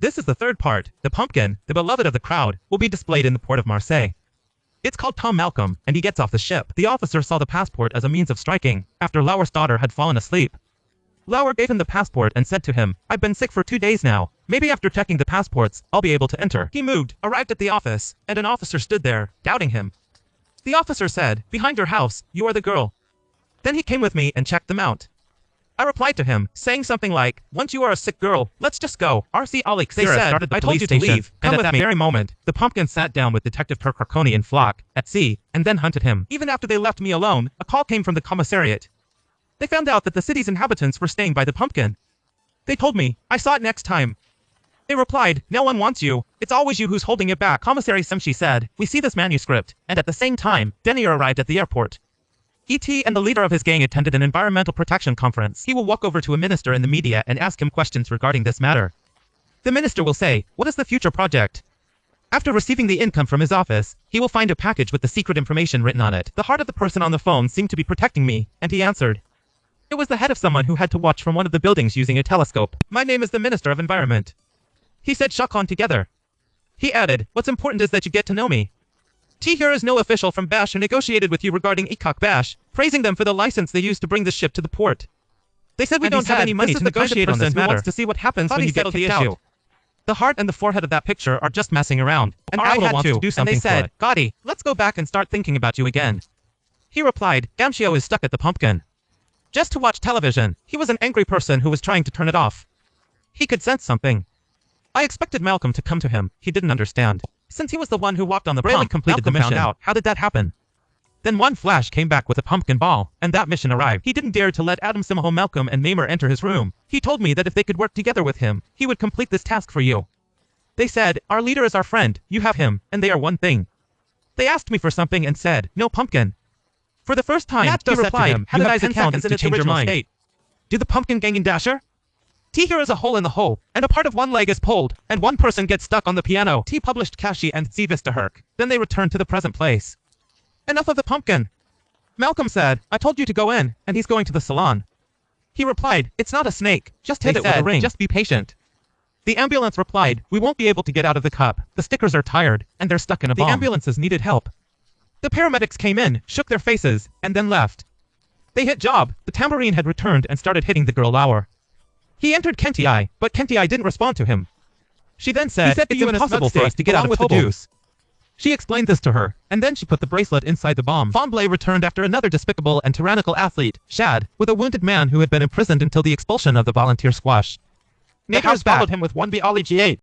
This is the third part. The pumpkin, the beloved of the crowd, will be displayed in the port of Marseille. It's called Tom Malcolm, and he gets off the ship. The officer saw the passport as a means of striking, after Lauer's daughter had fallen asleep. Lauer gave him the passport and said to him, "I've been sick for 2 days now. Maybe after checking the passports, I'll be able to enter." He moved, arrived at the office, and an officer stood there, doubting him. The officer said, "Behind your house, you are the girl." Then he came with me and checked them out. I replied to him, saying something like, "Once you are a sick girl, let's just go." R.C. Alex said, "I told you to leave, and at that very moment, the pumpkin sat down with Detective Percarconi and Flock, at sea, and then hunted him. Even after they left me alone, a call came from the commissariat. They found out that the city's inhabitants were staying by the pumpkin. They told me, I saw it next time. They replied, "No one wants you. It's always you who's holding it back." Commissary Semchi said, "We see this manuscript," and at the same time, Denier arrived at the airport. E.T. and the leader of his gang attended an environmental protection conference. He will walk over to a minister in the media and ask him questions regarding this matter. The minister will say, "What is the future project?" After receiving the income from his office, he will find a package with the secret information written on it. The heart of the person on the phone seemed to be protecting me, and he answered. It was the head of someone who had to watch from one of the buildings using a telescope. "My name is the Minister of Environment." He said Chacon together. He added, "What's important is that you get to know me. Here is no official from Bash who negotiated with you regarding Ikak Bash, praising them for the license they used to bring the ship to the port. They said we don't have any money to negotiate on this matter. Wants to see what happens when you get kicked out." The heart and the forehead of that picture are just messing around, and I had to do something. And they said, "Gotti, let's go back and start thinking about you again." He replied, "Gamshio is stuck at the pumpkin. Just to watch television." He was an angry person who was trying to turn it off. He could sense something. I expected Malcolm to come to him. He didn't understand. Since he was the one who walked on the pump, completed the mission. Found out. How did that happen? Then one Flash came back with a pumpkin ball, and that mission arrived. He didn't dare to let Adam Simaho, Malcolm, and Mamer enter his room. He told me that if they could work together with him, he would complete this task for you. They said, "Our leader is our friend, you have him, and they are one thing." They asked me for something and said, "No pumpkin." For the first time, he replied, "How did I account to change your mind? State. Do the pumpkin gang in Dasher? Here is a hole in the hole, and a part of one leg is pulled, and one person gets stuck on the piano." T published Kashi and Z Vistaherk. Then they returned to the present place. Enough of the pumpkin. Malcolm said, "I told you to go in, and he's going to the salon." He replied, "It's not a snake, just hit it with a ring. Just be patient." The ambulance replied, "We won't be able to get out of the cup. The stickers are tired, and they're stuck in a bomb." The ambulances needed help. The paramedics came in, shook their faces, and then left. They hit Job. The tambourine had returned and started hitting the girl Lauer. He entered Kentii, but Kentii didn't respond to him. She then said, "It's impossible for us to get out of the deuce." She explained this to her, and then she put the bracelet inside the bomb. Fonblay returned after another despicable and tyrannical athlete, Shad, with a wounded man who had been imprisoned until the expulsion of the volunteer squash. Nagars followed him with 1B Ollie G8.